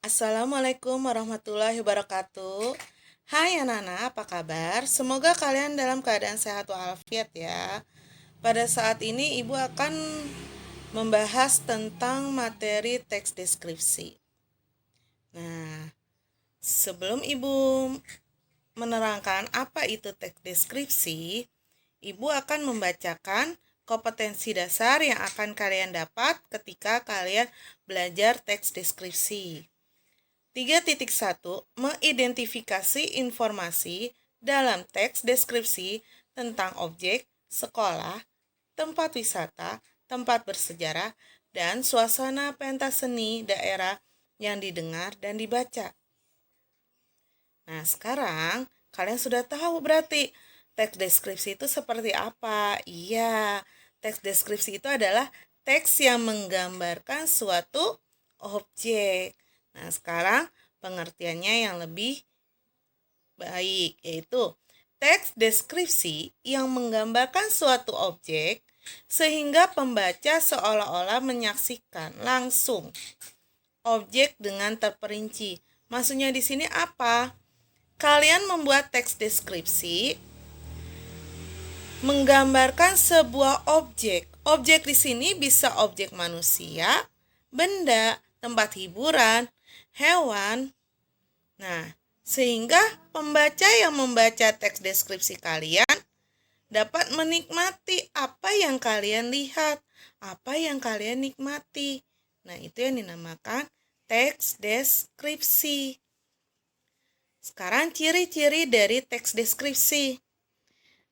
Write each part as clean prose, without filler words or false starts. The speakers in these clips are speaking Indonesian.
Assalamualaikum warahmatullahi wabarakatuh. Hai anak-anak, apa kabar? Semoga kalian dalam keadaan sehat walafiat ya. Pada saat ini Ibu akan membahas tentang materi teks deskripsi. Nah, sebelum Ibu menerangkan apa itu teks deskripsi, Ibu akan membacakan kompetensi dasar yang akan kalian dapat ketika kalian belajar teks deskripsi. 3.1 Mengidentifikasi informasi dalam teks deskripsi tentang objek, sekolah, tempat wisata, tempat bersejarah, dan suasana pentas seni daerah yang didengar dan dibaca. Nah, sekarang kalian sudah tahu berarti teks deskripsi itu seperti apa? Iya, teks deskripsi itu adalah teks yang menggambarkan suatu objek. Nah, sekarang pengertiannya yang lebih baik, yaitu teks deskripsi yang menggambarkan suatu objek sehingga pembaca seolah-olah menyaksikan langsung objek dengan terperinci. Maksudnya di sini apa? Kalian membuat teks deskripsi menggambarkan sebuah objek. Objek di sini bisa objek manusia, benda, tempat hiburan, hewan. Nah, sehingga pembaca yang membaca teks deskripsi kalian dapat menikmati apa yang kalian lihat, apa yang kalian nikmati. Nah, itu yang dinamakan teks deskripsi. Sekarang ciri-ciri dari teks deskripsi,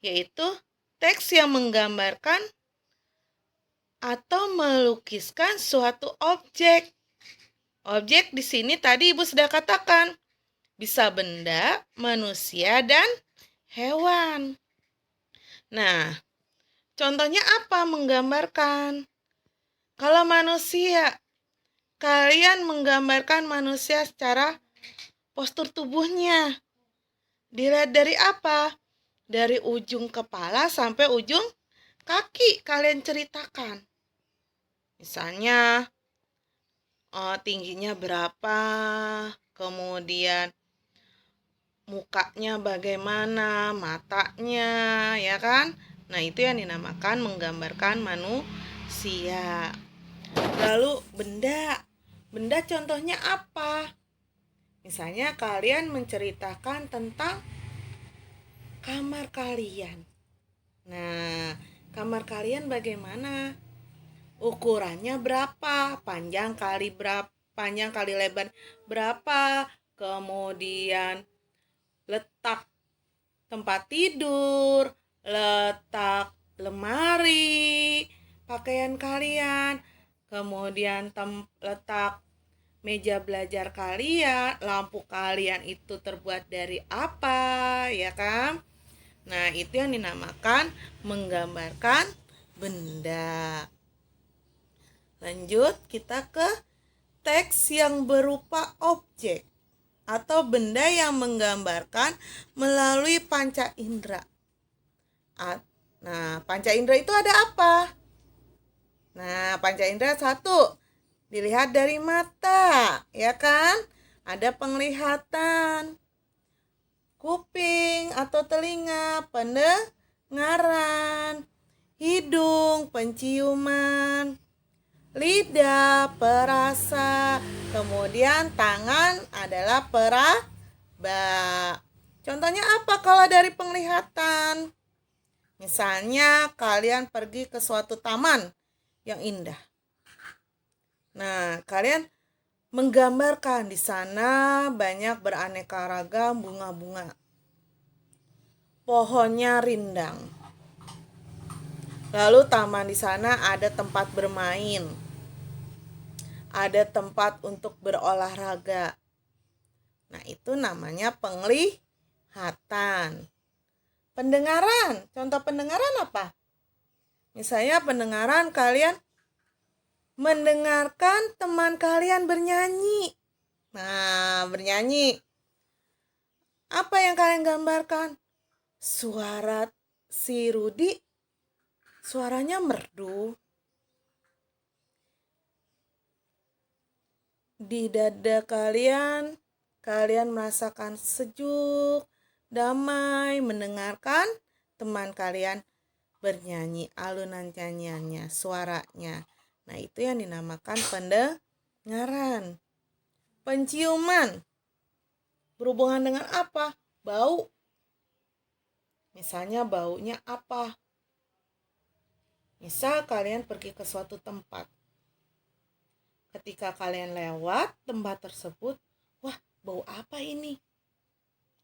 yaitu teks yang menggambarkan atau melukiskan suatu objek. Objek di sini tadi Ibu sudah katakan, bisa benda, manusia, dan hewan. Nah, contohnya apa menggambarkan? Kalau manusia, kalian menggambarkan manusia secara postur tubuhnya. Dilihat dari apa? Dari ujung kepala sampai ujung kaki kalian ceritakan. Misalnya, tingginya berapa, kemudian mukanya bagaimana, matanya, ya kan? Nah, itu yang dinamakan menggambarkan manusia. Lalu benda. Benda contohnya apa? Misalnya kalian menceritakan tentang kamar kalian. Nah, kamar kalian bagaimana? Ukurannya berapa? Panjang kali lebar berapa? Kemudian letak tempat tidur, letak lemari, pakaian kalian, kemudian letak meja belajar kalian, lampu kalian itu terbuat dari apa, ya kan? Nah, itu yang dinamakan menggambarkan benda. Lanjut, kita ke teks yang berupa objek atau benda yang menggambarkan melalui panca indera. Nah, panca indera itu ada apa? Nah, panca indera satu, dilihat dari mata, ya kan? Ada penglihatan. Kuping atau telinga, pendengaran. Hidung, penciuman. Lidah, perasa. Kemudian tangan adalah peraba. Contohnya apa kalau dari penglihatan? Misalnya kalian pergi ke suatu taman yang indah. Nah, kalian menggambarkan di sana banyak beraneka ragam bunga-bunga. Pohonnya rindang. Lalu taman di sana ada tempat bermain. Ada tempat untuk berolahraga. Nah, itu namanya penglihatan. Pendengaran, contoh pendengaran apa? Misalnya pendengaran kalian mendengarkan teman kalian bernyanyi. Nah, bernyanyi. Apa yang kalian gambarkan? Suara si Rudi, suaranya merdu. di dada kalian, kalian merasakan sejuk, damai, mendengarkan teman kalian bernyanyi, alunan nyanyiannya, suaranya. Nah, itu yang dinamakan pendengaran. Penciuman berhubungan dengan apa? Bau. Misalnya baunya apa? Misal kalian pergi ke suatu tempat. Ketika kalian lewat tempat tersebut, wah, bau apa ini?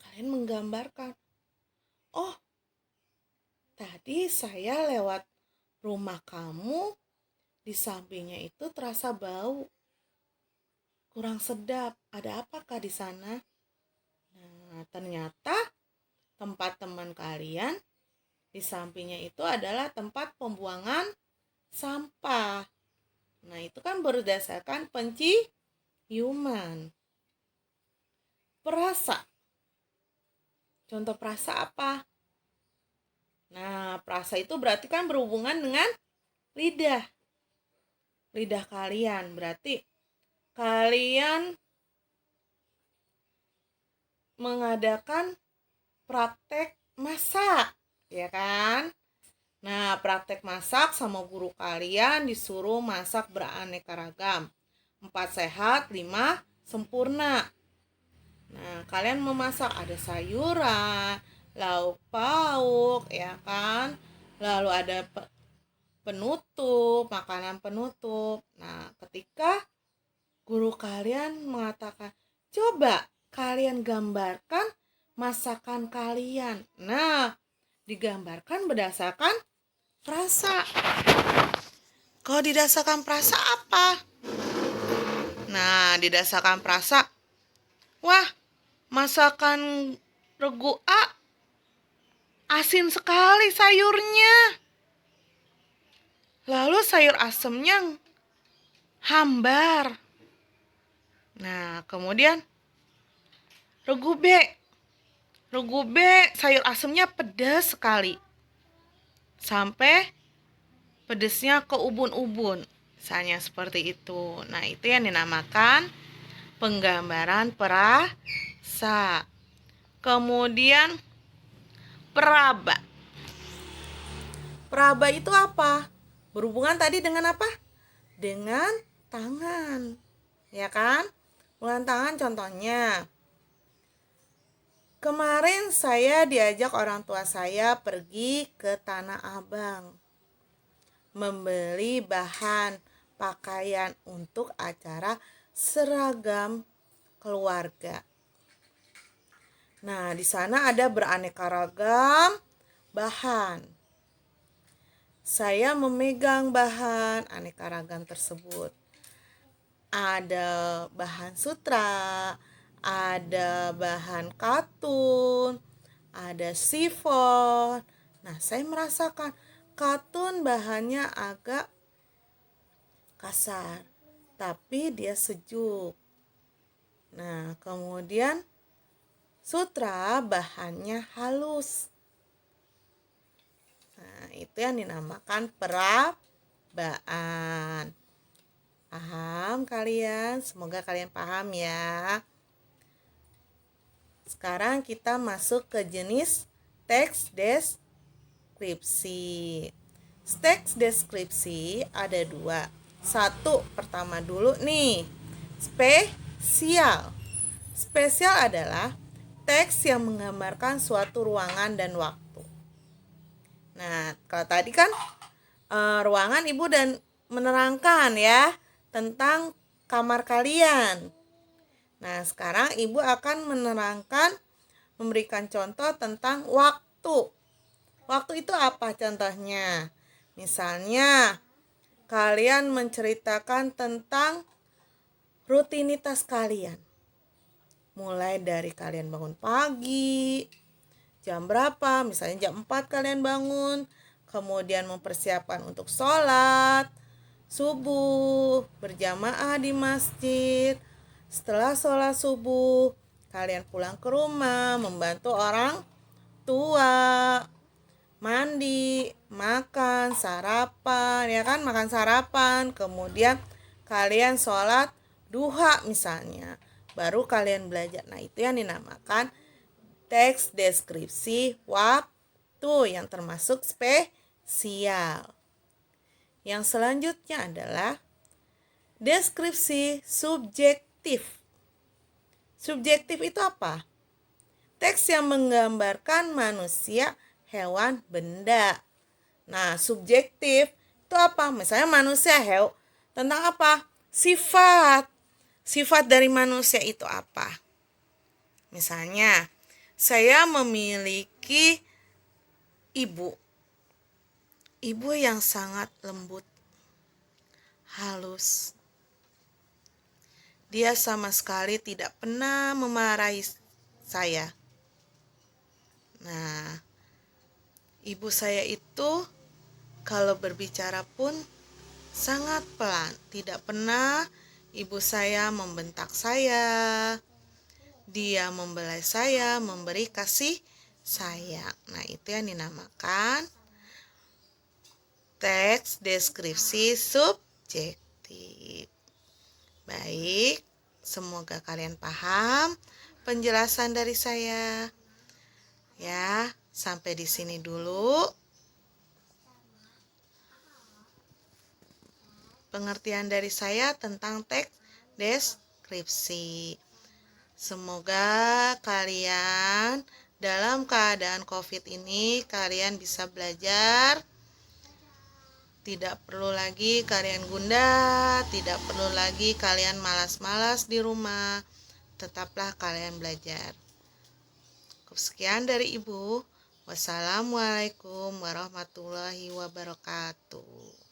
Kalian menggambarkan, oh, tadi saya lewat rumah kamu, di sampingnya itu terasa bau. Kurang sedap. Ada apakah di sana? Nah, ternyata tempat teman kalian di sampingnya itu adalah tempat pembuangan sampah. Nah, itu kan berdasarkan penciuman. Perasa. Contoh perasa apa? Nah, perasa itu berarti kan berhubungan dengan lidah. Lidah kalian. Berarti kalian mengadakan praktek masak, ya kan? Nah, praktek masak sama guru kalian disuruh masak beraneka ragam. 4 sehat, 5 sempurna. Nah, kalian memasak ada sayuran, lauk pauk, ya kan? Lalu ada penutup, makanan penutup. Nah, ketika guru kalian mengatakan, coba kalian gambarkan masakan kalian. Nah, digambarkan berdasarkan perasa. Kalau didasarkan perasa apa? Nah, didasarkan perasa, wah, masakan Regu A asin sekali sayurnya. Lalu sayur asemnya hambar. Nah, kemudian Regu B. Regu B sayur asemnya pedas sekali. Sampai pedesnya ke ubun-ubun. Misalnya seperti itu. Nah, itu yang dinamakan penggambaran perasa. Kemudian peraba. Peraba itu apa? Berhubungan tadi dengan apa? Dengan tangan. Ya kan? Dengan tangan contohnya. Kemarin saya diajak orang tua saya pergi ke Tanah Abang. Membeli bahan pakaian untuk acara seragam keluarga. Nah, di sana ada beraneka ragam bahan. Saya memegang bahan aneka ragam tersebut. Ada bahan sutra, ada bahan katun, ada sifon. Nah, saya merasakan katun bahannya agak kasar, tapi dia sejuk. Nah, kemudian sutra bahannya halus. Nah, itu yang dinamakan perabaan. Paham kalian? Semoga kalian paham ya. Sekarang kita masuk ke jenis teks deskripsi. Teks deskripsi ada 2. Satu, pertama dulu nih, spesial. Spesial adalah teks yang menggambarkan suatu ruangan dan waktu. Nah, kalau tadi kan ruangan ibu dan menerangkan ya tentang kamar kalian. Nah, sekarang ibu akan menerangkan, memberikan contoh tentang waktu. Waktu itu apa contohnya? Misalnya, kalian menceritakan tentang rutinitas kalian. Mulai dari kalian bangun pagi, jam berapa, misalnya jam 4 kalian bangun, kemudian mempersiapkan untuk sholat subuh, berjamaah di masjid. Setelah sholat subuh, kalian pulang ke rumah, membantu orang tua, mandi, makan, sarapan, ya kan, makan sarapan. Kemudian kalian sholat duha misalnya, baru kalian belajar. Nah, itu yang dinamakan teks deskripsi waktu yang termasuk spesial. Yang selanjutnya adalah deskripsi subjektif. Subjektif itu apa? Teks yang menggambarkan manusia, hewan, benda. Nah, subjektif itu apa? Misalnya manusia, tentang apa? Sifat. Sifat dari manusia itu apa? Misalnya, saya memiliki ibu. Ibu yang sangat lembut, halus. Dia sama sekali tidak pernah memarahi saya. Nah, ibu saya itu kalau berbicara pun sangat pelan. Tidak pernah ibu saya membentak saya. Dia membelai saya, memberi kasih sayang. Nah, itu yang dinamakan teks deskripsi subjektif. Baik, semoga kalian paham penjelasan dari saya. Ya, sampai di sini dulu pengertian dari saya tentang teks deskripsi. Semoga kalian dalam keadaan COVID ini kalian bisa belajar. Tidak perlu lagi kalian gundah, tidak perlu lagi kalian malas-malas di rumah. Tetaplah kalian belajar. Sekian dari Ibu. Wassalamualaikum warahmatullahi wabarakatuh.